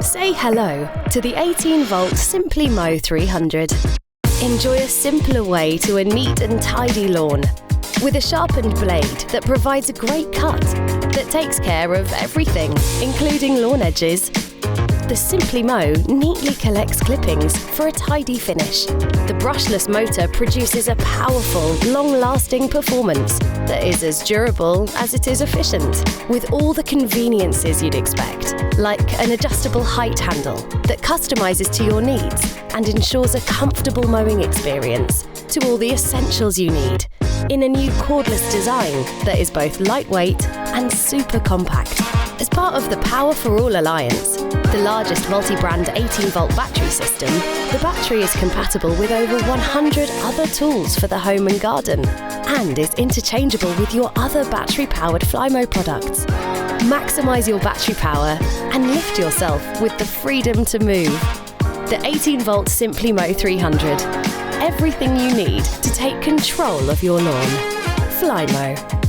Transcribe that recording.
Say hello to the 18V SimpliMow 300. Enjoy a simpler way to a neat and tidy lawn. With a sharpened blade that provides a great cut that takes care of everything, including lawn edges. The SimpliMow neatly collects clippings for a tidy finish. The brushless motor produces a powerful, long-lasting performance that is as durable as it is efficient, with all the conveniences you'd expect, like an adjustable height handle that customizes to your needs and ensures a comfortable mowing experience, to all the essentials you need in a new cordless design that is both lightweight and super compact. As part of the Power for All Alliance, the largest multi-brand 18V battery system, the battery is compatible with over 100 other tools for the home and garden, and is interchangeable with your other battery-powered Flymo products. Maximise your battery power and lift yourself with the freedom to move. The 18V SimpliMow 300. Everything you need to take control of your lawn. Flymo.